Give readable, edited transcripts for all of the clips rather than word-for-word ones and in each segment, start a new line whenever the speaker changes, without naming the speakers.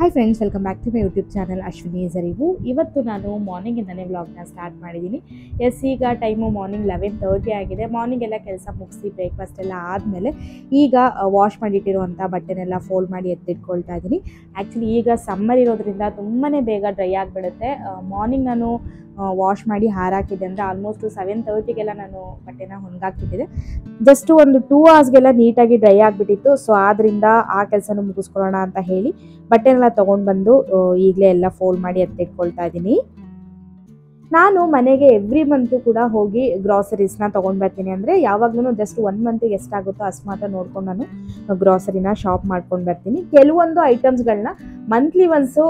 Hi friends, welcome back to my YouTube channel Ashwini Jarivu. ಇವತ್ತು ನಾನು ಮಾರ್ನಿಂಗಿಂದನೇ ವ್ಲಾಗ್ನ ಸ್ಟಾರ್ಟ್ ಮಾಡಿದ್ದೀನಿ. ಈಗ ಟೈಮು ಮಾರ್ನಿಂಗ್ 11:30 ಆಗಿದೆ. ಮಾರ್ನಿಂಗ್ ಎಲ್ಲ ಕೆಲಸ ಮುಗಿಸಿ ಬ್ರೇಕ್ಫಾಸ್ಟ್ ಎಲ್ಲ ಆದಮೇಲೆ ಈಗ ವಾಶ್ ಮಾಡಿಟ್ಟಿರುವಂಥ ಬಟ್ಟೆನೆಲ್ಲ ಫೋಲ್ಡ್ ಮಾಡಿ ಎತ್ತಿಟ್ಕೊಳ್ತಾ ಇದ್ದೀನಿ. ಆ್ಯಕ್ಚುಲಿ ಈಗ ಸಮ್ಮರ್ ಇರೋದ್ರಿಂದ ತುಂಬಾ ಬೇಗ ಡ್ರೈ ಆಗಿಬಿಡುತ್ತೆ. ಮಾರ್ನಿಂಗ್ ನಾನು ವಾಶ್ ಮಾಡಿ ಹಾರಾಕಿದೆ ಅಂದರೆ ಆಲ್ಮೋಸ್ಟು 7:30ಗೆಲ್ಲ ನಾನು ಬಟ್ಟೆನ ಒಣಗಾಕ್ಬಿಟ್ಟಿದೆ. ಜಸ್ಟ್ ಒಂದು 2 ಅವರ್ಸ್ಗೆಲ್ಲ ನೀಟಾಗಿ ಡ್ರೈ ಆಗಿಬಿಟ್ಟಿತ್ತು. ಸೊ ಆದ್ದರಿಂದ ಆ ಕೆಲಸನೂ ಮುಗಿಸ್ಕೊಳ್ಳೋಣ ಅಂತ ಹೇಳಿ ಬಟ್ಟೆನೆಲ್ಲ ತೊಗೊಂಡು ಬಂದು ಈಗಲೇ ಎಲ್ಲ ಫೋಲ್ಡ್ ಮಾಡಿ ಎತ್ತಿಟ್ಕೊಳ್ತಾ ಇದ್ದೀನಿ. ನಾನು ಮನೆಗೆ ಎವ್ರಿ ಮಂತು ಕೂಡ ಹೋಗಿ ಗ್ರಾಸರೀಸ್ನ ತೊಗೊಂಡು ಬರ್ತೀನಿ. ಅಂದರೆ ಯಾವಾಗಲೂ ಜಸ್ಟ್ 1 ಮಂತಿಗೆ ಎಷ್ಟಾಗುತ್ತೋ ಅಷ್ಟು ಮಾತ್ರ ನೋಡ್ಕೊಂಡು ನಾನು ಗ್ರಾಸರಿನ ಶಾಪ್ ಮಾಡ್ಕೊಂಡು ಬರ್ತೀನಿ. ಕೆಲವೊಂದು ಐಟಮ್ಸ್ಗಳನ್ನ ಮಂತ್ಲಿ ಒನ್ಸು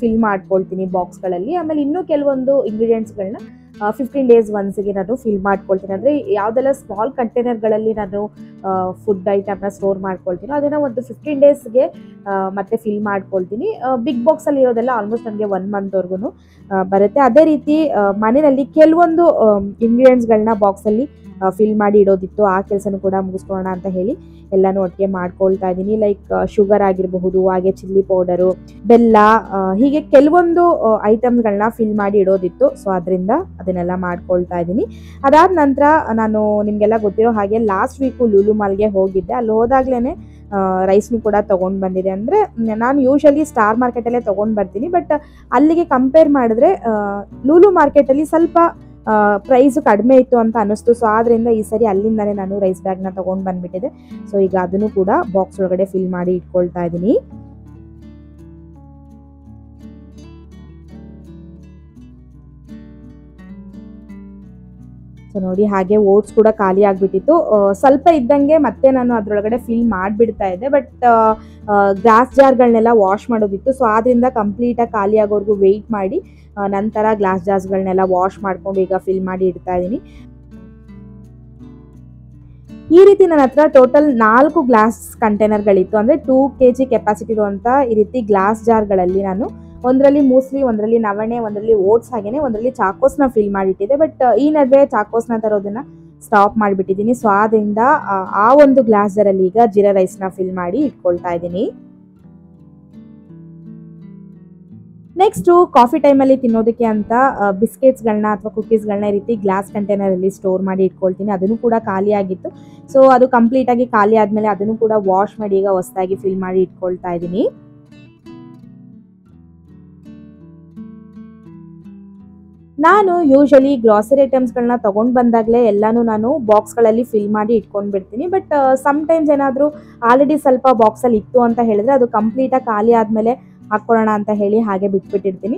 ಫಿಲ್ ಮಾಡ್ಕೊಳ್ತೀನಿ ಬಾಕ್ಸ್ಗಳಲ್ಲಿ. ಆಮೇಲೆ ಇನ್ನೂ ಕೆಲವೊಂದು ಇಂಗ್ರೀಡಿಯೆಂಟ್ಸ್ಗಳನ್ನ 15 ಡೇಸ್ ಒನ್ಸಿಗೆ ನಾನು ಫಿಲ್ ಮಾಡ್ಕೊಳ್ತೀನಿ. ಅಂದರೆ ಯಾವುದೆಲ್ಲ ಸ್ಮಾಲ್ ಕಂಟೈನರ್ಗಳಲ್ಲಿ ನಾನು ಫುಡ್ ಐಟಮ್ನ ಸ್ಟೋರ್ ಮಾಡ್ಕೊಳ್ತೀನೋ ಅದನ್ನು ಒಂದು 15 ಡೇಸ್ಗೆ ಮತ್ತೆ ಫಿಲ್ ಮಾಡ್ಕೊಳ್ತೀನಿ. ಬಿಗ್ ಬಾಕ್ಸಲ್ಲಿ ಇರೋದೆಲ್ಲ ಆಲ್ಮೋಸ್ಟ್ ನನಗೆ 1 ಮಂತ್ವರೆಗೂ ಬರುತ್ತೆ. ಅದೇ ರೀತಿ ಮನೆಯಲ್ಲಿ ಕೆಲವೊಂದು ಇಂಗ್ರೀಡಿಯೆಂಟ್ಸ್ಗಳನ್ನ ಬಾಕ್ಸಲ್ಲಿ ಫಿಲ್ ಮಾಡಿ ಇಡೋದಿತ್ತು. ಆ ಕೆಲಸನೂ ಕೂಡ ಮುಗಿಸ್ಕೊಳ್ಳೋಣ ಅಂತ ಹೇಳಿ ಎಲ್ಲನೂ ಒಟ್ಟಿಗೆ ಮಾಡ್ಕೊಳ್ತಾ ಇದ್ದೀನಿ. ಲೈಕ್ ಶುಗರ್ ಆಗಿರಬಹುದು, ಹಾಗೆ ಚಿಲ್ಲಿ ಪೌಡರು, ಬೆಲ್ಲ, ಹೀಗೆ ಕೆಲವೊಂದು ಐಟಮ್ಸ್ಗಳನ್ನ ಫಿಲ್ ಮಾಡಿ ಇಡೋದಿತ್ತು. ಸೊ ಅದರಿಂದ ಅದನ್ನೆಲ್ಲ ಮಾಡ್ಕೊಳ್ತಾ ಇದ್ದೀನಿ. ಅದಾದ ನಂತರ ನಾನು ನಿಮಗೆಲ್ಲ ಗೊತ್ತಿರೋ ಹಾಗೆ ಲಾಸ್ಟ್ ವೀಕು ಲೂಲು ಮಾಲ್ಗೆ ಹೋಗಿದ್ದೆ. ಅಲ್ಲಿ ಹೋದಾಗ್ಲೇ ರೈಸ್ನು ಕೂಡ ತೊಗೊಂಡು ಬಂದಿದೆ. ಅಂದರೆ ನಾನು ಯೂಶಲಿ ಸ್ಟಾರ್ ಮಾರ್ಕೆಟಲ್ಲೇ ತೊಗೊಂಡು ಬರ್ತೀನಿ, ಬಟ್ ಅಲ್ಲಿಗೆ ಕಂಪೇರ್ ಮಾಡಿದ್ರೆ ಲೂಲು ಮಾರ್ಕೆಟಲ್ಲಿ ಸ್ವಲ್ಪ ಪ್ರೈಸು ಕಡಿಮೆ ಇತ್ತು ಅಂತ ಅನ್ನಿಸ್ತು. ಸೊ ಆದ್ದರಿಂದ ಈ ಸರಿ ಅಲ್ಲಿಂದಲೇ ನಾನು ರೈಸ್ ಬ್ಯಾಗ್ನ ತೊಗೊಂಡು ಬಂದುಬಿಟ್ಟಿದೆ. ಸೊ ಈಗ ಅದನ್ನು ಕೂಡ ಬಾಕ್ಸ್ ಒಳಗಡೆ ಫಿಲ್ ಮಾಡಿ ಇಟ್ಕೊಳ್ತಾ ಇದ್ದೀನಿ. ಸೊ ನೋಡಿ, ಹಾಗೆ ಓಟ್ಸ್ ಕೂಡ ಖಾಲಿ ಆಗಿಬಿಟ್ಟಿತ್ತು. ಸ್ವಲ್ಪ ಇದ್ದಂಗೆ ಮತ್ತೆ ನಾನು ಅದರೊಳಗಡೆ ಫಿಲ್ ಮಾಡಿಬಿಡ್ತಾ ಇದ್ದೆ. ಬಟ್ ಗ್ಲಾಸ್ ಜಾರ್ಗಳನ್ನೆಲ್ಲ ವಾಶ್ ಮಾಡೋದಿತ್ತು. ಸೊ ಆದ್ದರಿಂದ ಕಂಪ್ಲೀಟಾಗಿ ಖಾಲಿ ಆಗೋವರೆಗೂ ವೆಯ್ಟ್ ಮಾಡಿ ನಂತರ ಗ್ಲಾಸ್ ಜಾರ್ಸ್ಗಳನ್ನೆಲ್ಲ ವಾಶ್ ಮಾಡಿಕೊಂಡು ಈಗ ಫಿಲ್ ಮಾಡಿ ಇಡ್ತಾ ಇದ್ದೀನಿ. ಈ ರೀತಿ ನನ್ನ ಹತ್ರ ಟೋಟಲ್ 4 ಗ್ಲಾಸ್ ಕಂಟೈನರ್ಗಳಿತ್ತು. ಅಂದರೆ 2 kg ಕೆಪಾಸಿಟಿ ಇರುವಂಥ ಈ ರೀತಿ ಗ್ಲಾಸ್ ಜಾರ್ಗಳಲ್ಲಿ ನಾನು ಒಂದರಲ್ಲಿ ಮೂಸ್ಲಿ, ಒಂದರಲ್ಲಿ ನವಣೆ, ಒಂದರಲ್ಲಿ ಓಟ್ಸ್, ಹಾಗೆಯೇ ಒಂದರಲ್ಲಿ ಚಾಕೋಸ್ನ ಫಿಲ್ ಮಾಡಿಟ್ಟಿದ್ದೆ. ಬಟ್ ಈ ನಡುವೆ ಚಾಕೋಸ್ನ ತರೋದನ್ನ ಸ್ಟಾಪ್ ಮಾಡಿಬಿಟ್ಟಿದ್ದೀನಿ. ಸೊ ಆದ್ದರಿಂದ ಆ ಒಂದು ಗ್ಲಾಸ್ ಜಾರಲ್ಲಿ ಈಗ ಜೀರಾ ರೈಸ್ನ ಫಿಲ್ ಮಾಡಿ ಇಟ್ಕೊಳ್ತಾ ಇದ್ದೀನಿ. ನೆಕ್ಸ್ಟು ಕಾಫಿ ಟೈಮಲ್ಲಿ ತಿನ್ನೋದಕ್ಕೆ ಅಂತ ಬಿಸ್ಕೆಟ್ಸ್ಗಳನ್ನ ಅಥವಾ ಕುಕೀಸ್ಗಳನ್ನ ಈ ರೀತಿ ಗ್ಲಾಸ್ ಕಂಟೈನರಲ್ಲಿ ಸ್ಟೋರ್ ಮಾಡಿ ಇಟ್ಕೊಳ್ತೀನಿ. ಅದನ್ನು ಕೂಡ ಖಾಲಿ ಆಗಿತ್ತು. ಸೊ ಅದು ಕಂಪ್ಲೀಟಾಗಿ ಖಾಲಿ ಆದಮೇಲೆ ಅದನ್ನು ಕೂಡ ವಾಶ್ ಮಾಡಿ ಈಗ ಹೊಸದಾಗಿ ಫಿಲ್ ಮಾಡಿ ಇಟ್ಕೊಳ್ತಾ ಇದ್ದೀನಿ. ನಾನು ಯೂಶಲಿ ಗ್ರಾಸರಿ ಐಟಮ್ಸ್ಗಳನ್ನ ತೊಗೊಂಡು ಬಂದಾಗಲೇ ಎಲ್ಲನೂ ನಾನು ಬಾಕ್ಸ್ಗಳಲ್ಲಿ ಫಿಲ್ ಮಾಡಿ ಇಟ್ಕೊಂಡು ಬಿಡ್ತೀನಿ. ಬಟ್ ಸಮ್ಟೈಮ್ಸ್ ಏನಾದರೂ ಆಲ್ರೆಡಿ ಸ್ವಲ್ಪ ಬಾಕ್ಸಲ್ಲಿ ಇತ್ತು ಅಂತ ಹೇಳಿದ್ರೆ ಅದು ಕಂಪ್ಲೀಟಾಗಿ ಖಾಲಿ ಆದಮೇಲೆ ಹಾಕ್ಕೊಳ್ಳೋಣ ಅಂತ ಹೇಳಿ ಹಾಗೆ ಬಿಟ್ಬಿಟ್ಟಿರ್ತೀನಿ.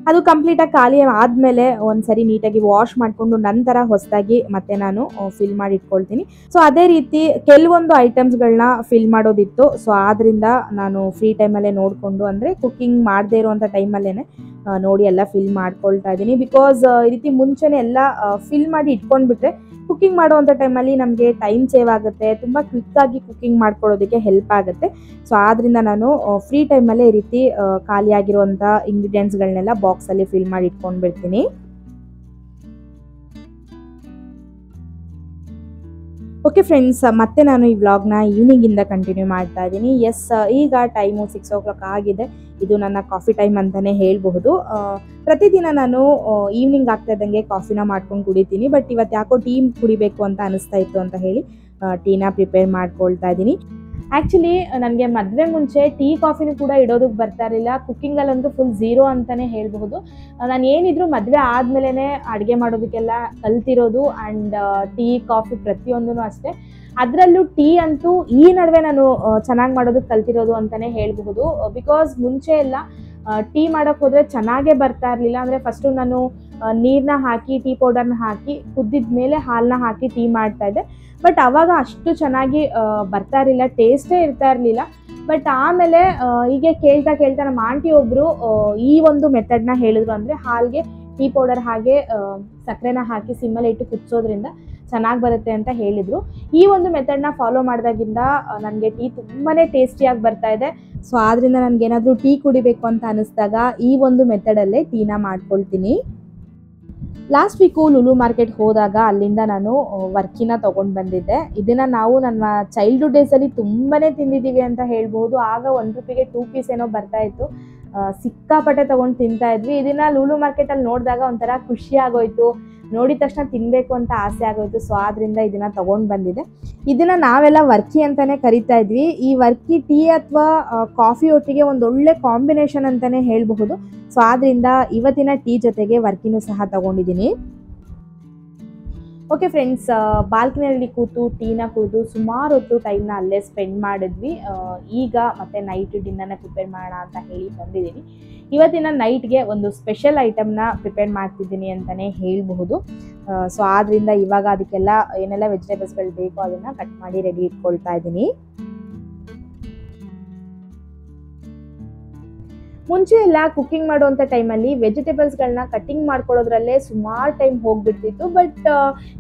ಅದು ಕಂಪ್ಲೀಟಾಗಿ ಖಾಲಿ ಆದಮೇಲೆ ಒಂದ್ಸರಿ ನೀಟಾಗಿ ವಾಶ್ ಮಾಡಿಕೊಂಡು ನಂತರ ಹೊಸದಾಗಿ ಮತ್ತೆ ನಾನು ಫಿಲ್ ಮಾಡಿ ಇಟ್ಕೊಳ್ತೀನಿ. ಸೊ ಅದೇ ರೀತಿ ಕೆಲವೊಂದು ಐಟಮ್ಸ್ಗಳನ್ನ ಫಿಲ್ ಮಾಡೋದಿತ್ತು. ಸೊ ಆದ್ದರಿಂದ ನಾನು ಫ್ರೀ ಟೈಮಲ್ಲೇ ನೋಡಿಕೊಂಡು, ಅಂದರೆ ಕುಕ್ಕಿಂಗ್ ಮಾಡದೇ ಇರುವಂಥ ಟೈಮಲ್ಲೇ ನೋಡಿ ಎಲ್ಲ ಫಿಲ್ ಮಾಡ್ಕೊಳ್ತಾ ಇದ್ದೀನಿ. ಬಿಕಾಸ್ ಈ ರೀತಿ ಮುಂಚೆನೇ ಎಲ್ಲ ಫಿಲ್ ಮಾಡಿ ಇಟ್ಕೊಂಡ್ಬಿಟ್ರೆ ಕುಕ್ಕಿಂಗ್ ಮಾಡುವಂಥ ಟೈಮಲ್ಲಿ ನಮಗೆ ಟೈಮ್ ಸೇವ್ ಆಗುತ್ತೆ, ತುಂಬ ಕ್ವಿಕ್ಕಾಗಿ ಕುಕ್ಕಿಂಗ್ ಮಾಡ್ಕೊಳ್ಳೋದಕ್ಕೆ ಹೆಲ್ಪ್ ಆಗುತ್ತೆ. ಸೊ ಆದ್ದರಿಂದ ನಾನು ಫ್ರೀ ಟೈಮಲ್ಲೇ ಈ ರೀತಿ ಖಾಲಿಯಾಗಿರುವಂಥ ಇಂಗ್ರೀಡಿಯೆಂಟ್ಸ್ಗಳನ್ನೆಲ್ಲ ಬಾಕ್ಸಲ್ಲಿ ಫಿಲ್ ಮಾಡಿ ಇಟ್ಕೊಂಡು ಬಿಡ್ತೀನಿ. ಓಕೆ ಫ್ರೆಂಡ್ಸ್, ಮತ್ತೆ ನಾನು ಈ ವ್ಲಾಗ್ನ ಈವ್ನಿಂಗಿಂದ ಕಂಟಿನ್ಯೂ ಮಾಡ್ತಾ ಇದ್ದೀನಿ. ಈಗ ಟೈಮು 6 o'clock ಆಗಿದೆ. ಇದು ನನ್ನ ಕಾಫಿ ಟೈಮ್ ಅಂತಲೇ ಹೇಳಬಹುದು. ಪ್ರತಿದಿನ ನಾನು ಈವ್ನಿಂಗ್ ಆಗ್ತಾ ಇದ್ದಂಗೆ ಕಾಫಿನ ಮಾಡ್ಕೊಂಡು ಕುಡಿತೀನಿ. ಬಟ್ ಇವತ್ತು ಯಾಕೋ ಟೀ ಕುಡಿಬೇಕು ಅಂತ ಅನಿಸ್ತಾ ಇತ್ತು ಅಂತ ಹೇಳಿ ಟೀನ ಪ್ರಿಪೇರ್ ಮಾಡ್ಕೊಳ್ತಾ ಇದ್ದೀನಿ. ಆ್ಯಕ್ಚುಲಿ ನನಗೆ ಮದುವೆ ಮುಂಚೆ ಟೀ ಕಾಫಿನೂ ಕೂಡ ಇಡೋದಕ್ಕೆ ಬರ್ತಾ ಇರಲಿಲ್ಲ. ಕುಕ್ಕಿಂಗಲ್ಲಂತೂ ಫುಲ್ ಝೀರೋ ಅಂತಲೇ ಹೇಳಬಹುದು. ನಾನು ಏನಿದ್ರು ಮದುವೆ ಆದಮೇಲೆ ಅಡುಗೆ ಮಾಡೋದಕ್ಕೆಲ್ಲ ಕಲ್ತಿರೋದು. ಆ್ಯಂಡ್ ಟೀ ಕಾಫಿ ಪ್ರತಿಯೊಂದೂ ಅಷ್ಟೇ. ಅದರಲ್ಲೂ ಟೀ ಅಂತೂ ಈ ನಡುವೆ ನಾನು ಚೆನ್ನಾಗಿ ಮಾಡೋದಕ್ಕೆ ಕಲ್ತಿರೋದು ಅಂತಲೇ ಹೇಳಬಹುದು. ಬಿಕಾಸ್ ಮುಂಚೆ ಎಲ್ಲ ಟೀ ಮಾಡೋಕ್ಕೆ ಹೋದರೆ ಚೆನ್ನಾಗೇ ಬರ್ತಾ ಇರಲಿಲ್ಲ. ಅಂದರೆ ಫಸ್ಟು ನಾನು ನೀರನ್ನ ಹಾಕಿ ಟೀ ಪೌಡರ್ನ ಹಾಕಿ ಕುದ್ದಿದ ಮೇಲೆ ಹಾಲನ್ನ ಹಾಕಿ ಟೀ ಮಾಡ್ತಾಯಿದ್ದೆ. ಬಟ್ ಆವಾಗ ಅಷ್ಟು ಚೆನ್ನಾಗಿ ಬರ್ತಾ ಇರಲಿಲ್ಲ, ಟೇಸ್ಟೇ ಇರ್ತಾ ಇರಲಿಲ್ಲ. ಬಟ್ ಆಮೇಲೆ ಹೀಗೆ ಕೇಳ್ತಾ ನಮ್ಮ ಆಂಟಿ ಒಬ್ಬರು ಈ ಒಂದು ಮೆಥಡ್ನ ಹೇಳಿದ್ರು. ಅಂದರೆ ಹಾಲಿಗೆ ಟೀ ಪೌಡರ್ ಹಾಗೆ ಸಕ್ಕರೆನ ಹಾಕಿ ಸಿಮ್ಮಲ್ಲಿ ಇಟ್ಟು ಕುದಿಸೋದ್ರಿಂದ ಚೆನ್ನಾಗಿ ಬರುತ್ತೆ ಅಂತ ಹೇಳಿದರು. ಈ ಒಂದು ಮೆಥಡ್ನ ಫಾಲೋ ಮಾಡಿದಾಗಿಂದ ನನಗೆ ಟೀ ತುಂಬಾ ಟೇಸ್ಟಿಯಾಗಿ ಬರ್ತಾ ಇದೆ. ಸೊ ಆದ್ದರಿಂದ ನನಗೇನಾದರೂ ಟೀ ಕುಡಿಬೇಕು ಅಂತ ಅನ್ನಿಸ್ದಾಗ ಈ ಒಂದು ಮೆಥಡಲ್ಲೇ ಟೀನ ಮಾಡ್ಕೊಳ್ತೀನಿ. ಲಾಸ್ಟ್ ವೀಕು ಲುಲು ಮಾರ್ಕೆಟ್ ಹೋದಾಗ ಅಲ್ಲಿಂದ ನಾನು ವರ್ಕಿನ ತೊಗೊಂಡು ಬಂದಿದ್ದೆ. ಇದನ್ನು ನಾವು ನನ್ನ ಚೈಲ್ಡ್ಹುಡ್ ಡೇಸಲ್ಲಿ ತುಂಬಾ ತಿಂದಿದ್ದೀವಿ ಅಂತ ಹೇಳ್ಬೋದು. ಆಗ 1 ರೂಪಿಗೆ 2 ಪೀಸ್ ಏನೋ ಬರ್ತಾಯಿತ್ತು. ಸಿಕ್ಕಾಪಟ್ಟೆ ತೊಗೊಂಡು ತಿಂತಾಯಿದ್ವಿ. ಇದನ್ನು ಲುಲು ಮಾರ್ಕೆಟಲ್ಲಿ ನೋಡಿದಾಗ ಒಂಥರ ಖುಷಿ ಆಗೋಯ್ತು. ನೋಡಿದ ತಕ್ಷಣ ತಿನ್ನಬೇಕು ಅಂತ ಆಸೆ ಆಗೋಯ್ತು. ಸೊ ಆದ್ದರಿಂದ ಇದನ್ನು ತೊಗೊಂಡು ಬಂದಿದ್ದೆ. ಇದನ್ನು ನಾವೆಲ್ಲ ವರ್ಕಿ ಅಂತಲೇ ಕರಿತಾ ಇದ್ವಿ. ಈ ವರ್ಕಿ ಟೀ ಅಥವಾ ಕಾಫಿ ಒಟ್ಟಿಗೆ ಒಂದು ಒಳ್ಳೆ ಕಾಂಬಿನೇಷನ್ ಅಂತಲೇ ಹೇಳಬಹುದು. ಸೊ ಆದ್ದರಿಂದ ಇವತ್ತಿನ ಟೀ ಜೊತೆಗೆ ವರ್ಕಿನೂ ಸಹ ತಗೊಂಡಿದ್ದೀನಿ. ಓಕೆ ಫ್ರೆಂಡ್ಸ್, ಬಾಲ್ಕನಿಯಲ್ಲಿ ಕೂತು ಟೀನ ಕುಡಿದು ಸುಮಾರು ಹೊತ್ತು ಟೈಮ್ನ ಅಲ್ಲೇ ಸ್ಪೆಂಡ್ ಮಾಡಿದ್ವಿ. ಈಗ ಮತ್ತೆ ನೈಟ್ ಡಿನ್ನರ್ನ ಪ್ರಿಪೇರ್ ಮಾಡೋಣ ಅಂತ ಹೇಳಿ ಬಂದಿದ್ದೀನಿ. ಇವತ್ತಿನ ನೈಟ್ಗೆ ಒಂದು ಸ್ಪೆಷಲ್ ಐಟಮ್ನ ಪ್ರಿಪೇರ್ ಮಾಡ್ತಿದ್ದೀನಿ ಅಂತಲೇ ಹೇಳಬಹುದು. ಸೊ ಆದ್ದರಿಂದ ಇವಾಗ ಅದಕ್ಕೆಲ್ಲ ಏನೆಲ್ಲ ವೆಜಿಟೇಬಲ್ಸ್ಗಳು ಬೇಕೋ ಅದನ್ನು ಕಟ್ ಮಾಡಿ ರೆಡಿ ಇಟ್ಕೊಳ್ತಾ ಇದ್ದೀನಿ. ಮುಂಚೆ ಎಲ್ಲ ಕುಕ್ಕಿಂಗ್ ಮಾಡುವಂಥ ಟೈಮಲ್ಲಿ ವೆಜಿಟೇಬಲ್ಸ್ಗಳನ್ನ ಕಟ್ಟಿಂಗ್ ಮಾಡ್ಕೊಳ್ಳೋದ್ರಲ್ಲೇ ಸುಮಾರು ಟೈಮ್ ಹೋಗ್ಬಿಡ್ತಿತ್ತು. ಬಟ್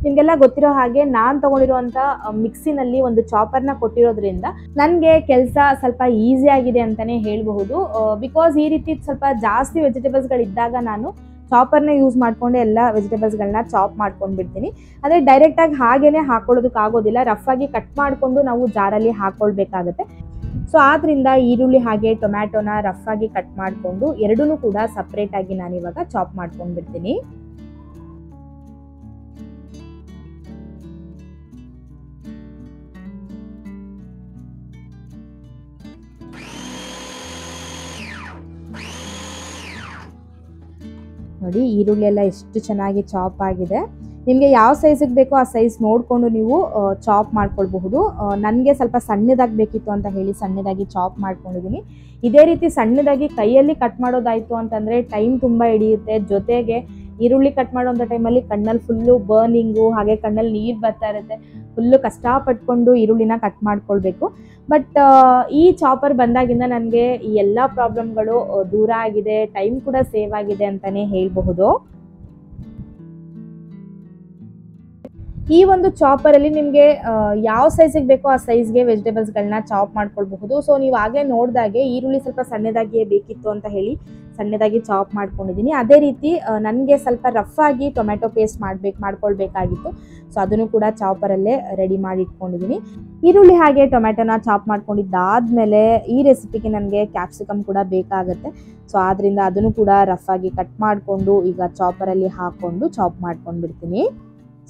ನಿಮಗೆಲ್ಲ ಗೊತ್ತಿರೋ ಹಾಗೆ ನಾನು ತೊಗೊಂಡಿರುವಂಥ ಮಿಕ್ಸಿನಲ್ಲಿ ಒಂದು ಚಾಪರ್ನ ಕೊಟ್ಟಿರೋದ್ರಿಂದ ನನಗೆ ಕೆಲಸ ಸ್ವಲ್ಪ ಈಸಿ ಆಗಿದೆ ಅಂತಲೇ ಹೇಳಬಹುದು. ಬಿಕಾಸ್ ಈ ರೀತಿ ಸ್ವಲ್ಪ ಜಾಸ್ತಿ ವೆಜಿಟೇಬಲ್ಸ್ಗಳಿದ್ದಾಗ ನಾನು ಚಾಪರ್ನ ಯೂಸ್ ಮಾಡಿಕೊಂಡು ಎಲ್ಲ ವೆಜಿಟೇಬಲ್ಸ್ಗಳನ್ನ ಚಾಪ್ ಮಾಡ್ಕೊಂಡು ಬಿಡ್ತೀನಿ. ಅಂದರೆ ಡೈರೆಕ್ಟಾಗಿ ಹಾಗೇ ಹಾಕೊಳ್ಳೋದಕ್ಕಾಗೋದಿಲ್ಲ. ರಫಾಗಿ ಕಟ್ ಮಾಡಿಕೊಂಡು ನಾವು ಜಾರಲ್ಲಿ ಹಾಕ್ಕೊಳ್ಬೇಕಾಗತ್ತೆ. ಸೊ ಆದ್ದರಿಂದ ಈರುಳ್ಳಿ ಹಾಗೆ ಟೊಮ್ಯಾಟೊನ ರಫಾಗಿ ಕಟ್ ಮಾಡಿಕೊಂಡು ಎರಡೂ ಕೂಡ ಸಪ್ರೇಟಾಗಿ ನಾನಿವಾಗ ಚಾಪ್ ಮಾಡ್ಕೊಂಡು ಬಿಡ್ತೀನಿ. ನೋಡಿ ಈರುಳ್ಳಿ ಎಲ್ಲ ಎಷ್ಟು ಚೆನ್ನಾಗಿ ಚಾಪ್ ಆಗಿದೆ. ನಿಮಗೆ ಯಾವ ಸೈಜಿಗೆ ಬೇಕೋ ಆ ಸೈಜ್ ನೋಡಿಕೊಂಡು ನೀವು ಚಾಪ್ ಮಾಡ್ಕೊಳ್ಬಹುದು. ನನಗೆ ಸ್ವಲ್ಪ ಸಣ್ಣದಾಗಿ ಬೇಕಿತ್ತು ಅಂತ ಹೇಳಿ ಸಣ್ಣದಾಗಿ ಚಾಪ್ ಮಾಡ್ಕೊಂಡಿದ್ದೀನಿ. ಇದೇ ರೀತಿ ಸಣ್ಣದಾಗಿ ಕೈಯಲ್ಲಿ ಕಟ್ ಮಾಡೋದಾಯಿತು ಅಂತಂದರೆ ಟೈಮ್ ತುಂಬ ಹಿಡಿಯುತ್ತೆ. ಜೊತೆಗೆ ಈರುಳ್ಳಿ ಕಟ್ ಮಾಡೋಂಥ ಟೈಮಲ್ಲಿ ಕಣ್ಣಲ್ಲಿ ಫುಲ್ಲು ಬರ್ನಿಂಗು, ಹಾಗೆ ಕಣ್ಣಲ್ಲಿ ನೀರು ಬರ್ತಾ ಇರುತ್ತೆ. ಫುಲ್ಲು ಕಷ್ಟಪಟ್ಕೊಂಡು ಈರುಳ್ಳಿನ ಕಟ್ ಮಾಡ್ಕೊಳ್ಬೇಕು. ಬಟ್ ಈ ಚಾಪರ್ ಬಂದಾಗಿಂದ ನನಗೆ ಈ ಎಲ್ಲ ಪ್ರಾಬ್ಲಮ್ಗಳು ದೂರ ಆಗಿದೆ, ಟೈಮ್ ಕೂಡ ಸೇವ್ ಆಗಿದೆ ಅಂತಲೇ ಹೇಳಬಹುದು. ಈ ಒಂದು ಚಾಪರಲ್ಲಿ ನಿಮಗೆ ಯಾವ ಸೈಜಿಗೆ ಬೇಕೋ ಆ ಸೈಜ್ಗೆ ವೆಜಿಟೇಬಲ್ಸ್ಗಳನ್ನ ಚಾಪ್ ಮಾಡ್ಕೊಳ್ಬಹುದು. ಸೊ ನೀವು ಆಗಲೇ ನೋಡಿದಾಗೆ ಈರುಳ್ಳಿ ಸ್ವಲ್ಪ ಸಣ್ಣದಾಗಿಯೇ ಬೇಕಿತ್ತು ಅಂತ ಹೇಳಿ ಸಣ್ಣದಾಗಿ ಚಾಪ್ ಮಾಡ್ಕೊಂಡಿದ್ದೀನಿ. ಅದೇ ರೀತಿ ನನಗೆ ಸ್ವಲ್ಪ ರಫ್ ಆಗಿ ಟೊಮೆಟೊ ಪೇಸ್ಟ್ ಮಾಡ್ಕೊಳ್ಬೇಕಾಗಿತ್ತು. ಸೊ ಅದನ್ನು ಕೂಡ ಚಾಪರಲ್ಲೇ ರೆಡಿ ಮಾಡಿ ಇಟ್ಕೊಂಡಿದ್ದೀನಿ. ಈರುಳ್ಳಿ ಹಾಗೆ ಟೊಮೆಟೊನ ಚಾಪ್ ಮಾಡ್ಕೊಂಡಿದ್ದಾದಮೇಲೆ ಈ ರೆಸಿಪಿಗೆ ನನಗೆ ಕ್ಯಾಪ್ಸಿಕಮ್ ಕೂಡ ಬೇಕಾಗುತ್ತೆ. ಸೊ ಆದ್ದರಿಂದ ಅದನ್ನು ಕೂಡ ರಫ್ ಆಗಿ ಕಟ್ ಮಾಡಿಕೊಂಡು ಈಗ ಚಾಪರಲ್ಲಿ ಹಾಕ್ಕೊಂಡು ಚಾಪ್ ಮಾಡ್ಕೊಂಡು ಬಿಡ್ತೀನಿ.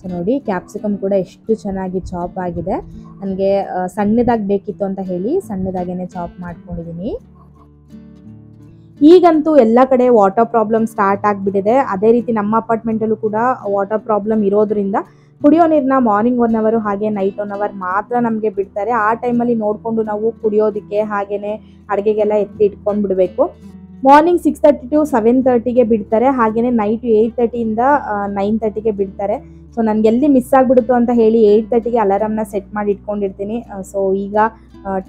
ಸೊ ನೋಡಿ ಕ್ಯಾಪ್ಸಿಕಮ್ ಕೂಡ ಎಷ್ಟು ಚೆನ್ನಾಗಿ ಚಾಪ್ ಆಗಿದೆ. ನನಗೆ ಸಣ್ಣದಾಗಿ ಬೇಕಿತ್ತು ಅಂತ ಹೇಳಿ ಸಣ್ಣದಾಗೇ ಚಾಪ್ ಮಾಡ್ಕೊಂಡಿದ್ದೀನಿ. ಈಗಂತೂ ಎಲ್ಲ ಕಡೆ ವಾಟರ್ ಪ್ರಾಬ್ಲಮ್ ಸ್ಟಾರ್ಟ್ ಆಗಿಬಿಟ್ಟಿದೆ. ಅದೇ ರೀತಿ ನಮ್ಮ ಅಪಾರ್ಟ್ಮೆಂಟಲ್ಲೂ ಕೂಡ ವಾಟರ್ ಪ್ರಾಬ್ಲಮ್ ಇರೋದ್ರಿಂದ ಕುಡಿಯೋ ನೀರನ್ನ ಮಾರ್ನಿಂಗ್ 1 ಅವರ್ ಹಾಗೆ ನೈಟ್ 1 ಅವರ್ ಮಾತ್ರ ನಮಗೆ ಬಿಡ್ತಾರೆ. ಆ ಟೈಮಲ್ಲಿ ನೋಡಿಕೊಂಡು ನಾವು ಕುಡಿಯೋದಕ್ಕೆ ಹಾಗೆಯೇ ಅಡುಗೆಗೆಲ್ಲ ಎತ್ತಿ ಇಟ್ಕೊಂಡು ಬಿಡಬೇಕು. ಮಾರ್ನಿಂಗ್ 6:30 to 7:30ಗೆ ಬಿಡ್ತಾರೆ. ಹಾಗೆಯೇ ನೈಟ್ 8:30ಇಂದ 9:30ಗೆ ಬಿಡ್ತಾರೆ. ಸೊ ನನಗೆ ಎಲ್ಲಿ ಮಿಸ್ ಆಗಿಬಿಡುತ್ತೋ ಅಂತ ಹೇಳಿ 8:30ಗೆ ಅಲಾರಾಮ್ನ ಸೆಟ್ ಮಾಡಿ ಇಟ್ಕೊಂಡಿರ್ತೀನಿ. ಸೊ ಈಗ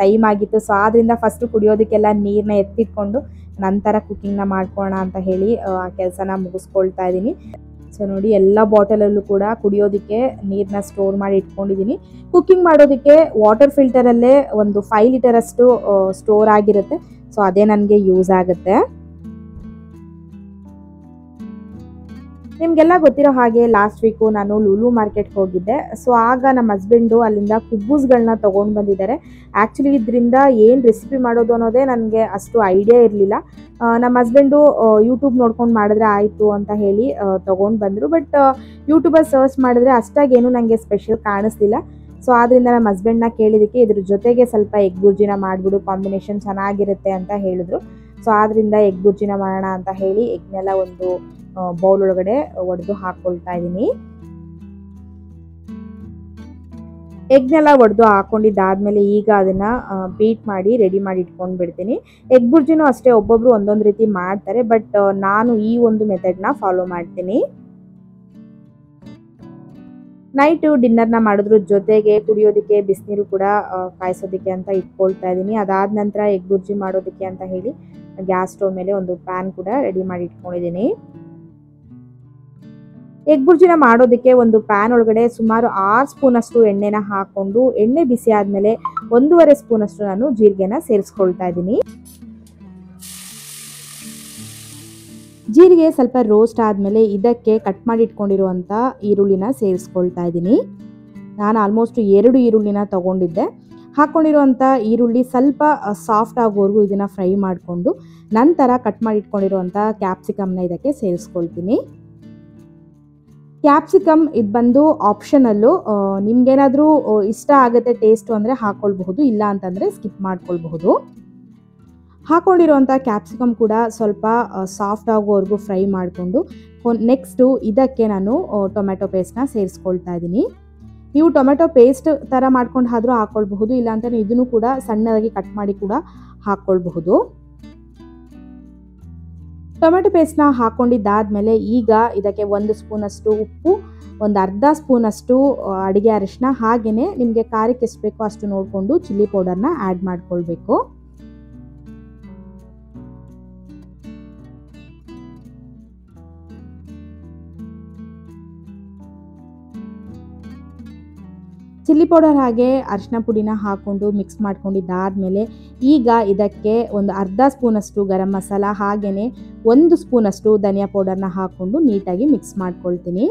ಟೈಮ್ ಆಗಿತ್ತು. ಸೊ ಆದ್ದರಿಂದ ಫಸ್ಟು ಕುಡಿಯೋದಕ್ಕೆಲ್ಲ ನೀರನ್ನ ಎತ್ತಿಟ್ಕೊಂಡು ನಂತರ ಕುಕ್ಕಿಂಗ್ನ ಮಾಡ್ಕೊಳ್ಳೋಣ ಅಂತ ಹೇಳಿ ಆ ಕೆಲಸನ ಮುಗಿಸ್ಕೊಳ್ತಾ ಇದ್ದೀನಿ. ಸೊ ನೋಡಿ ಎಲ್ಲ ಬಾಟಲಲ್ಲೂ ಕೂಡ ಕುಡಿಯೋದಕ್ಕೆ ನೀರನ್ನ ಸ್ಟೋರ್ ಮಾಡಿ ಇಟ್ಕೊಂಡಿದ್ದೀನಿ. ಕುಕ್ಕಿಂಗ್ ಮಾಡೋದಕ್ಕೆ ವಾಟರ್ ಫಿಲ್ಟರಲ್ಲೇ ಒಂದು 5 ಲೀಟರಷ್ಟು ಸ್ಟೋರ್ ಆಗಿರುತ್ತೆ. ಸೊ ಅದೇ ನನಗೆ ಯೂಸ್ ಆಗುತ್ತೆ. ನಿಮಗೆಲ್ಲ ಗೊತ್ತಿರೋ ಹಾಗೆ ಲಾಸ್ಟ್ ವೀಕು ನಾನು ಲುಲು ಮಾರ್ಕೆಟ್ಗೆ ಹೋಗಿದ್ದೆ. ಸೊ ಆಗ ನಮ್ಮ ಹಸ್ಬೆಂಡು ಅಲ್ಲಿಂದ ಕುಬ್ಬೂಸ್ಗಳನ್ನ ತೊಗೊಂಡು ಬಂದಿದ್ದಾರೆ. ಆ್ಯಕ್ಚುಲಿ ಇದರಿಂದ ಏನು ರೆಸಿಪಿ ಮಾಡೋದು ಅನ್ನೋದೇ ನನಗೆ ಅಷ್ಟು ಐಡಿಯಾ ಇರಲಿಲ್ಲ. ನಮ್ಮ ಹಸ್ಬೆಂಡು ಯೂಟ್ಯೂಬ್ ನೋಡ್ಕೊಂಡು ಮಾಡಿದ್ರೆ ಆಯಿತು ಅಂತ ಹೇಳಿ ತೊಗೊಂಡು ಬಂದರು. ಬಟ್ ಯೂಟ್ಯೂಬಲ್ಲಿ ಸರ್ಚ್ ಮಾಡಿದ್ರೆ ಅಷ್ಟಾಗೇನು ನನಗೆ ಸ್ಪೆಷಲ್ ಕಾಣಿಸ್ಲಿಲ್ಲ. ಸೊ ಆದ್ದರಿಂದ ನಮ್ಮ ಹಸ್ಬೆಂಡ್ನ ಕೇಳಿದ್ದಕ್ಕೆ ಇದ್ರ ಜೊತೆಗೆ ಸ್ವಲ್ಪ ಎಗ್ ಬುರ್ಜಿನ ಮಾಡಿಬಿಡು, ಕಾಂಬಿನೇಷನ್ ಚೆನ್ನಾಗಿರುತ್ತೆ ಅಂತ ಹೇಳಿದ್ರು. ಸೊ ಆದ್ದರಿಂದ ಎಗ್ ಬುರ್ಜಿನ ಮಾಡೋಣ ಅಂತ ಹೇಳಿ ಎಗ್ನೆಲ್ಲ ಒಂದು ಬೌಲ್ ಒಳಗಡೆ ಒಡೆದು ಹಾಕ್ಕೊಳ್ತಾ ಇದ್ದೀನಿ. ಎಗ್ನೆಲ್ಲ ಒಡೆದು ಹಾಕ್ಕೊಂಡಿದ್ದಾದಮೇಲೆ ಈಗ ಅದನ್ನು ಬೀಟ್ ಮಾಡಿ ರೆಡಿ ಮಾಡಿ ಇಟ್ಕೊಂಡು ಬಿಡ್ತೀನಿ. ಎಗ್ ಬುರ್ಜಿನೂ ಅಷ್ಟೇ ಒಬ್ಬೊಬ್ಬರು ಒಂದೊಂದು ರೀತಿ ಮಾಡ್ತಾರೆ. ಬಟ್ ನಾನು ಈ ಒಂದು ಮೆಥಡ್ನ ಫಾಲೋ ಮಾಡ್ತೀನಿ. ನೈಟು ಡಿನ್ನರ್ನ ಮಾಡೋದ್ರ ಜೊತೆಗೆ ಕುಡಿಯೋದಕ್ಕೆ ಬಿಸಿನೀರು ಕೂಡ ಕಾಯಿಸೋದಕ್ಕೆ ಅಂತ ಇಟ್ಕೊಳ್ತಾ ಇದ್ದೀನಿ. ಅದಾದ ನಂತರ ಎಗ್ ಬುರ್ಜಿ ಮಾಡೋದಕ್ಕೆ ಅಂತ ಹೇಳಿ ಗ್ಯಾಸ್ ಸ್ಟವ್ ಮೇಲೆ ಒಂದು ಪ್ಯಾನ್ ಕೂಡ ರೆಡಿ ಮಾಡಿ ಇಟ್ಕೊಂಡಿದ್ದೀನಿ. ಎಗ್ ಬುರ್ಜಿನ ಮಾಡೋದಕ್ಕೆ ಒಂದು ಪ್ಯಾನ್ ಒಳಗಡೆ ಸುಮಾರು 6 ಸ್ಪೂನಷ್ಟು ಎಣ್ಣೆನ ಹಾಕ್ಕೊಂಡು ಎಣ್ಣೆ ಬಿಸಿ ಆದಮೇಲೆ 1.5 ಸ್ಪೂನಷ್ಟು ನಾನು ಜೀರಿಗೆನ ಸೇರಿಸ್ಕೊಳ್ತಾ ಇದ್ದೀನಿ. ಜೀರಿಗೆ ಸ್ವಲ್ಪ ರೋಸ್ಟ್ ಆದಮೇಲೆ ಇದಕ್ಕೆ ಕಟ್ ಮಾಡಿ ಇಟ್ಕೊಂಡಿರುವಂಥ ಈರುಳ್ಳಿನ ಸೇರಿಸ್ಕೊಳ್ತಾ ಇದ್ದೀನಿ. ನಾನು ಆಲ್ಮೋಸ್ಟ್ 2 ಈರುಳ್ಳಿನ ತೊಗೊಂಡಿದ್ದೆ. ಹಾಕ್ಕೊಂಡಿರುವಂಥ ಈರುಳ್ಳಿ ಸ್ವಲ್ಪ ಸಾಫ್ಟ್ ಆಗೋವರೆಗೂ ಇದನ್ನು ಫ್ರೈ ಮಾಡಿಕೊಂಡು ನಂತರ ಕಟ್ ಮಾಡಿ ಇಟ್ಕೊಂಡಿರುವಂಥ ಕ್ಯಾಪ್ಸಿಕಮ್ನ ಇದಕ್ಕೆ ಸೇರಿಸ್ಕೊಳ್ತೀನಿ. ಕ್ಯಾಪ್ಸಿಕಮ್ ಇದು ಬಂದು ಆಪ್ಷನಲ್ಲು, ನಿಮ್ಗೇನಾದರೂ ಇಷ್ಟ ಆಗುತ್ತೆ ಟೇಸ್ಟು ಅಂದರೆ ಹಾಕ್ಕೊಳ್ಬಹುದು, ಇಲ್ಲ ಅಂತಂದರೆ ಸ್ಕಿಪ್ ಮಾಡ್ಕೊಳ್ಬಹುದು. ಹಾಕ್ಕೊಂಡಿರುವಂಥ ಕ್ಯಾಪ್ಸಿಕಮ್ ಕೂಡ ಸ್ವಲ್ಪ ಸಾಫ್ಟ್ ಆಗೋವರೆಗೂ ಫ್ರೈ ಮಾಡಿಕೊಂಡು ನೆಕ್ಸ್ಟು ಇದಕ್ಕೆ ನಾನು ಟೊಮೆಟೊ ಪೇಸ್ಟ್ನ ಸೇರಿಸ್ಕೊಳ್ತಾ ಇದ್ದೀನಿ. ನೀವು ಟೊಮೆಟೊ ಪೇಸ್ಟ್ ಥರ ಮಾಡ್ಕೊಂಡು ಆದರೂ ಹಾಕ್ಕೊಳ್ಬಹುದು, ಇಲ್ಲಾಂತಲೇ ಇದನ್ನು ಕೂಡ ಸಣ್ಣದಾಗಿ ಕಟ್ ಮಾಡಿ ಕೂಡ ಹಾಕ್ಕೊಳ್ಬಹುದು. ಟೊಮೆಟೊ ಪೇಸ್ಟ್ನ ಹಾಕ್ಕೊಂಡಿದ್ದಾದಮೇಲೆ ಈಗ ಇದಕ್ಕೆ 1 ಸ್ಪೂನಷ್ಟು ಉಪ್ಪು, ಒಂದು ಅರ್ಧ ಸ್ಪೂನಷ್ಟು ಅಡುಗೆ ಅರಿಶಿನ, ಹಾಗೆಯೇ ನಿಮಗೆ ಖಾರಕ್ಕೆ ಎಷ್ಟು ಬೇಕೋ ಅಷ್ಟು ನೋಡಿಕೊಂಡು ಚಿಲ್ಲಿ ಪೌಡರ್ನ ಆ್ಯಡ್ ಮಾಡ್ಕೊಳ್ಬೇಕು. ಚಿಲ್ಲಿ ಪೌಡರ್ ಹಾಗೆ ಅರಿಶಿನ ಪುಡಿನ ಹಾಕ್ಕೊಂಡು ಮಿಕ್ಸ್ ಮಾಡ್ಕೊಂಡಿದ್ದಾದಮೇಲೆ ಈಗ ಇದಕ್ಕೆ ಒಂದು ಅರ್ಧ ಸ್ಪೂನಷ್ಟು ಗರಂ ಮಸಾಲ ಹಾಗೆಯೇ 1 ಸ್ಪೂನಷ್ಟು ಧನಿಯಾ ಪೌಡರ್ನ ಹಾಕ್ಕೊಂಡು ನೀಟಾಗಿ ಮಿಕ್ಸ್ ಮಾಡ್ಕೊಳ್ತೀನಿ.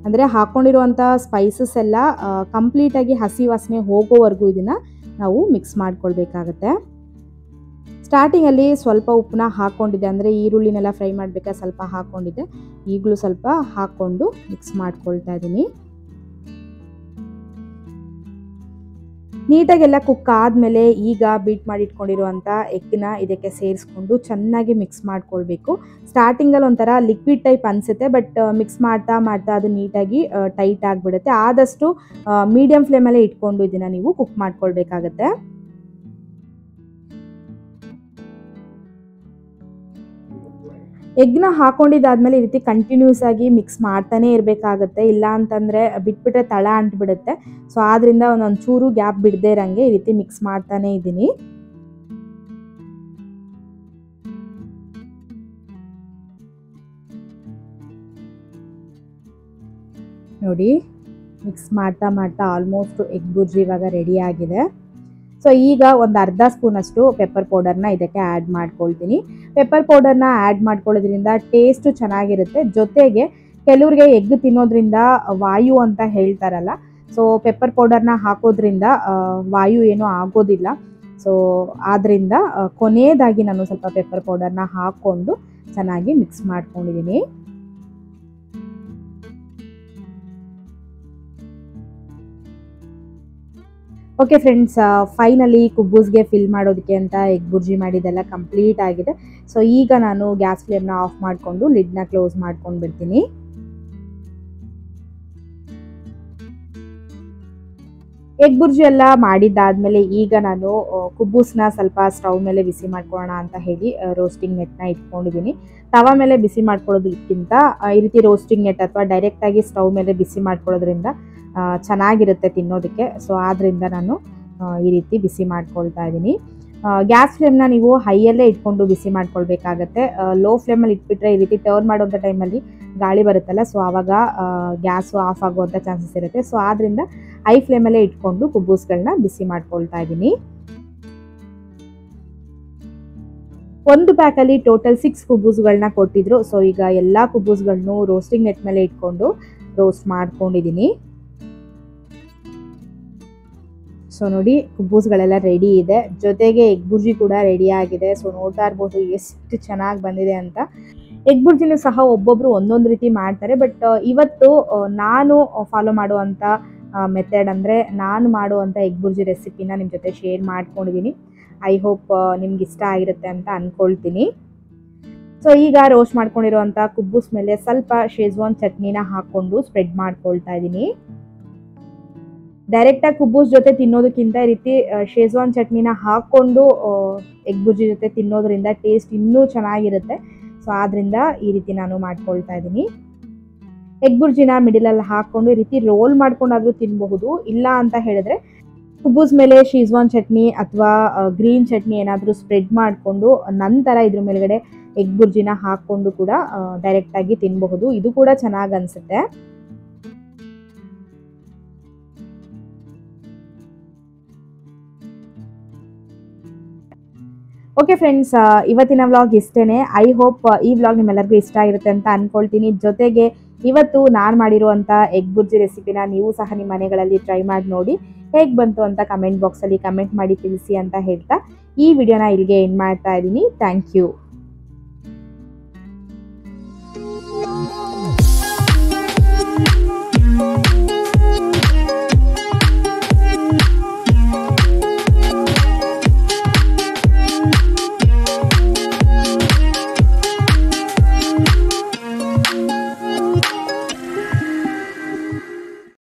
ಅಂದರೆ ಹಾಕ್ಕೊಂಡಿರುವಂಥ ಸ್ಪೈಸಸ್ ಎಲ್ಲ ಕಂಪ್ಲೀಟಾಗಿ ಹಸಿ ವಾಸನೆ ಹೋಗೋವರೆಗೂ ಇದನ್ನು ನಾವು ಮಿಕ್ಸ್ ಮಾಡ್ಕೊಳ್ಬೇಕಾಗತ್ತೆ. ಸ್ಟಾರ್ಟಿಂಗಲ್ಲಿ ಸ್ವಲ್ಪ ಉಪ್ಪನ್ನ ಹಾಕ್ಕೊಂಡಿದ್ದೆ, ಅಂದರೆ ಈರುಳ್ಳಿನೆಲ್ಲ ಫ್ರೈ ಮಾಡಬೇಕಾದ್ರೆ ಸ್ವಲ್ಪ ಹಾಕ್ಕೊಂಡಿದ್ದೆ, ಈಗಲೂ ಸ್ವಲ್ಪ ಹಾಕ್ಕೊಂಡು ಮಿಕ್ಸ್ ಮಾಡ್ಕೊಳ್ತಾ ಇದ್ದೀನಿ. ನೀಟಾಗೆಲ್ಲ ಕುಕ್ ಆದಮೇಲೆ ಈಗ ಬೀಟ್ ಮಾಡಿ ಇಟ್ಕೊಂಡಿರುವಂಥ ಎಗ್ನ ಇದಕ್ಕೆ ಸೇರಿಸ್ಕೊಂಡು ಚೆನ್ನಾಗಿ ಮಿಕ್ಸ್ ಮಾಡ್ಕೊಳ್ಬೇಕು. ಸ್ಟಾರ್ಟಿಂಗಲ್ಲಿ ಒಂಥರ ಲಿಕ್ವಿಡ್ ಟೈಪ್ ಅನಿಸುತ್ತೆ, ಬಟ್ ಮಿಕ್ಸ್ ಮಾಡ್ತಾ ಮಾಡ್ತಾ ಅದು ನೀಟಾಗಿ ಟೈಟ್ ಆಗಿಬಿಡುತ್ತೆ. ಆದಷ್ಟು ಮೀಡಿಯಮ್ ಫ್ಲೇಮಲ್ಲೇ ಇಟ್ಕೊಂಡು ಇದನ್ನು ನೀವು ಕುಕ್ ಮಾಡ್ಕೊಳ್ಬೇಕಾಗತ್ತೆ. ಎಗ್ನ ಹಾಕ್ಕೊಂಡಿದ್ದಾದಮೇಲೆ ಈ ರೀತಿ ಕಂಟಿನ್ಯೂಸ್ ಆಗಿ ಮಿಕ್ಸ್ ಮಾಡ್ತಾನೆ ಇರಬೇಕಾಗತ್ತೆ, ಇಲ್ಲ ಅಂತಂದರೆ ಬಿಟ್ಬಿಟ್ರೆ ತಳ ಅಂಟ್ಬಿಡುತ್ತೆ. ಸೊ ಆದ್ದರಿಂದ ಒಂದೊಂದು ಚೂರು ಗ್ಯಾಪ್ ಬಿಡದೇ ಇರೋಂಗೆ ಈ ರೀತಿ ಮಿಕ್ಸ್ ಮಾಡ್ತಾನೆ ಇದ್ದೀನಿ. ನೋಡಿ, ಮಿಕ್ಸ್ ಮಾಡ್ತಾ ಮಾಡ್ತಾ ಆಲ್ಮೋಸ್ಟ್ ಎಗ್ ಬುರ್ಜಿ ಇವಾಗ ರೆಡಿ ಆಗಿದೆ. ಸೊ ಈಗ ಒಂದು ಅರ್ಧ ಸ್ಪೂನಷ್ಟು ಪೆಪ್ಪರ್ ಪೌಡರ್ನ ಇದಕ್ಕೆ ಆ್ಯಡ್ ಮಾಡ್ಕೊಳ್ತೀನಿ. ಪೆಪ್ಪರ್ ಪೌಡರ್ನ ಆ್ಯಡ್ ಮಾಡ್ಕೊಳ್ಳೋದ್ರಿಂದ ಟೇಸ್ಟು ಚೆನ್ನಾಗಿರುತ್ತೆ. ಜೊತೆಗೆ ಕೆಲವ್ರಿಗೆ ಎಗ್ ತಿನ್ನೋದ್ರಿಂದ ವಾಯು ಅಂತ ಹೇಳ್ತಾರಲ್ಲ, ಸೊ ಪೆಪ್ಪರ್ ಪೌಡರ್ನ ಹಾಕೋದ್ರಿಂದ ವಾಯು ಏನೂ ಆಗೋದಿಲ್ಲ. ಸೊ ಆದ್ದರಿಂದ ಕೊನೆಯದಾಗಿ ನಾನು ಸ್ವಲ್ಪ ಪೆಪ್ಪರ್ ಪೌಡರ್ನ ಹಾಕ್ಕೊಂಡು ಚೆನ್ನಾಗಿ ಮಿಕ್ಸ್ ಮಾಡ್ಕೊಂಡಿದ್ದೀನಿ. ಓಕೆ ಫ್ರೆಂಡ್ಸ್, ಫೈನಲಿ ಕುಬ್ಬೂಸ್ಗೆ ಫಿಲ್ ಮಾಡೋದಕ್ಕೆ ಅಂತ ಎಗ್ ಬುರ್ಜಿ ಮಾಡಿದ್ದೆಲ್ಲ ಕಂಪ್ಲೀಟ್ ಆಗಿದೆ. ಸೊ ಈಗ ನಾನು ಗ್ಯಾಸ್ ಫ್ಲೇಮ್ನ ಆಫ್ ಮಾಡಿಕೊಂಡು ಲಿಡ್ನ ಕ್ಲೋಸ್ ಮಾಡ್ಕೊಂಡು ಬಿಡ್ತೀನಿ. ಎಗ್ ಬುರ್ಜಿ ಎಲ್ಲ ಮಾಡಿದ್ದಾದಮೇಲೆ ಈಗ ನಾನು ಕುಬ್ಬೂಸ್ನ ಸ್ವಲ್ಪ ಸ್ಟವ್ ಮೇಲೆ ಬಿಸಿ ಮಾಡ್ಕೊಳ್ಳೋಣ ಅಂತ ಹೇಳಿ ರೋಸ್ಟಿಂಗ್ ನೆಟ್ನ ಇಟ್ಕೊಂಡಿದ್ದೀನಿ. ತವ ಮೇಲೆ ಬಿಸಿ ಮಾಡ್ಕೊಳ್ಳೋದಕ್ಕಿಂತ ಈ ರೀತಿ ರೋಸ್ಟಿಂಗ್ ನೆಟ್ ಅಥವಾ ಡೈರೆಕ್ಟಾಗಿ ಸ್ಟವ್ ಮೇಲೆ ಬಿಸಿ ಮಾಡ್ಕೊಳ್ಳೋದ್ರಿಂದ ಚೆನ್ನಾಗಿರುತ್ತೆ ತಿನ್ನೋದಕ್ಕೆ. ಸೊ ಆದ್ದರಿಂದ ನಾನು ಈ ರೀತಿ ಬಿಸಿ ಮಾಡ್ಕೊಳ್ತಾ ಇದ್ದೀನಿ. ಗ್ಯಾಸ್ ಫ್ಲೇಮ್ನ ನೀವು ಹೈಯಲ್ಲೇ ಇಟ್ಕೊಂಡು ಬಿಸಿ ಮಾಡ್ಕೊಳ್ಬೇಕಾಗತ್ತೆ. ಲೋ ಫ್ಲೇಮಲ್ಲಿ ಇಟ್ಬಿಟ್ರೆ ಈ ರೀತಿ ಟರ್ನ್ ಮಾಡೋಂಥ ಟೈಮಲ್ಲಿ ಗಾಳಿ ಬರುತ್ತಲ್ಲ, ಸೊ ಆವಾಗ ಗ್ಯಾಸು ಆಫ್ ಆಗುವಂಥ ಚಾನ್ಸಸ್ ಇರುತ್ತೆ. ಸೊ ಆದ್ದರಿಂದ ಹೈ ಫ್ಲೇಮಲ್ಲೇ ಇಟ್ಕೊಂಡು ಕುಬ್ಬೂಸ್ಗಳನ್ನ ಬಿಸಿ ಮಾಡ್ಕೊಳ್ತಾ ಇದ್ದೀನಿ. ಒಂದು ಪ್ಯಾಕಲ್ಲಿ ಟೋಟಲ್ 6 ಕುಬ್ಬೂಸ್ಗಳನ್ನ ಕೊಟ್ಟಿದ್ರು. ಸೊ ಈಗ ಎಲ್ಲ ಕುಬ್ಬೂಸ್ಗಳನ್ನು ರೋಸ್ಟಿಂಗ್ ನೆಟ್ ಮೇಲೆ ಇಟ್ಕೊಂಡು ರೋಸ್ಟ್ ಮಾಡ್ಕೊಂಡಿದ್ದೀನಿ. ಸೊ ನೋಡಿ, ಕುಬ್ಬೂಸ್ಗಳೆಲ್ಲ ರೆಡಿ ಇದೆ, ಜೊತೆಗೆ ಎಗ್ ಬುರ್ಜಿ ಕೂಡ ರೆಡಿ ಆಗಿದೆ. ಸೊ ನೋಡ್ತಾ ಇರ್ಬೋದು ಎಷ್ಟು ಚೆನ್ನಾಗಿ ಬಂದಿದೆ ಅಂತ. ಎಗ್ ಬುರ್ಜಿನೂ ಸಹ ಒಬ್ಬೊಬ್ರು ಒಂದೊಂದು ರೀತಿ ಮಾಡ್ತಾರೆ, ಬಟ್ ಇವತ್ತು ನಾನು ಫಾಲೋ ಮಾಡುವಂಥ ಮೆಥಡ್ ಅಂದರೆ ನಾನು ಮಾಡುವಂಥ ಎಗ್ ಬುರ್ಜಿ ರೆಸಿಪಿನ ನಿಮ್ಮ ಜೊತೆ ಶೇರ್ ಮಾಡ್ಕೊಂಡಿದ್ದೀನಿ. ಐ ಹೋಪ್ ನಿಮ್ಗೆ ಇಷ್ಟ ಆಗಿರುತ್ತೆ ಅಂತ ಅಂದ್ಕೊಳ್ತೀನಿ. ಸೊ ಈಗ ರೋಸ್ಟ್ ಮಾಡ್ಕೊಂಡಿರುವಂಥ ಕುಬ್ಬೂಸ್ ಮೇಲೆ ಸ್ವಲ್ಪ ಶೇಜ್ವಾನ್ ಚಟ್ನಿನ ಹಾಕ್ಕೊಂಡು ಸ್ಪ್ರೆಡ್ ಮಾಡ್ಕೊಳ್ತಾ ಇದ್ದೀನಿ. ಡೈರೆಕ್ಟಾಗಿ ಕುಬ್ಬೂಸ್ ಜೊತೆ ತಿನ್ನೋದಕ್ಕಿಂತ ಈ ರೀತಿ ಶೇಜ್ವಾನ್ ಚಟ್ನಿನ ಹಾಕ್ಕೊಂಡು ಎಗ್ ಬುರ್ಜಿ ಜೊತೆ ತಿನ್ನೋದ್ರಿಂದ ಟೇಸ್ಟ್ ಇನ್ನೂ ಚೆನ್ನಾಗಿರುತ್ತೆ. ಸೊ ಆದ್ದರಿಂದ ಈ ರೀತಿ ನಾನು ಮಾಡ್ಕೊಳ್ತಾ ಇದ್ದೀನಿ. ಎಗ್ ಬುರ್ಜಿನ ಮಿಡಲಲ್ಲಿ ಹಾಕ್ಕೊಂಡು ಈ ರೀತಿ ರೋಲ್ ಮಾಡ್ಕೊಂಡಾದರೂ ತಿನ್ನಬಹುದು, ಇಲ್ಲ ಅಂತ ಹೇಳಿದ್ರೆ ಕುಬ್ಬೂಸ್ ಮೇಲೆ ಶೇಜ್ವಾನ್ ಚಟ್ನಿ ಅಥವಾ ಗ್ರೀನ್ ಚಟ್ನಿ ಏನಾದರೂ ಸ್ಪ್ರೆಡ್ ಮಾಡಿಕೊಂಡು ನಂತರ ಇದ್ರ ಮೇಲ್ಗಡೆ ಎಗ್ ಬುರ್ಜಿನ ಹಾಕ್ಕೊಂಡು ಕೂಡ ಡೈರೆಕ್ಟಾಗಿ ತಿನ್ನಬಹುದು. ಇದು ಕೂಡ ಚೆನ್ನಾಗಿ ಅನಿಸುತ್ತೆ. ಓಕೆ ಫ್ರೆಂಡ್ಸ್, ಇವತ್ತಿನ ವ್ಲಾಗ್ ಇಷ್ಟೇ. ಐ ಹೋಪ್ ಈ ವ್ಲಾಗ್ ನಿಮ್ಮೆಲ್ಲರಿಗೂ ಇಷ್ಟ ಆಗಿರುತ್ತೆ ಅಂತ ಅಂದ್ಕೊಳ್ತೀನಿ. ಜೊತೆಗೆ ಇವತ್ತು ನಾನು ಮಾಡಿರುವಂಥ ಎಗ್ ಬುರ್ಜಿ ರೆಸಿಪಿನ ನೀವು ಸಹ ನಿಮ್ಮ ಮನೆಗಳಲ್ಲಿ ಟ್ರೈ ಮಾಡಿ ನೋಡಿ. ಹೇಗೆ ಬಂತು ಅಂತ ಕಮೆಂಟ್ ಬಾಕ್ಸಲ್ಲಿ ಕಮೆಂಟ್ ಮಾಡಿ ತಿಳಿಸಿ ಅಂತ ಹೇಳ್ತಾ ಈ ವಿಡಿಯೋನ ಇಲ್ಲಿಗೆ ಎಂಡ್ ಮಾಡ್ತಾ ಇದ್ದೀನಿ. Thank you.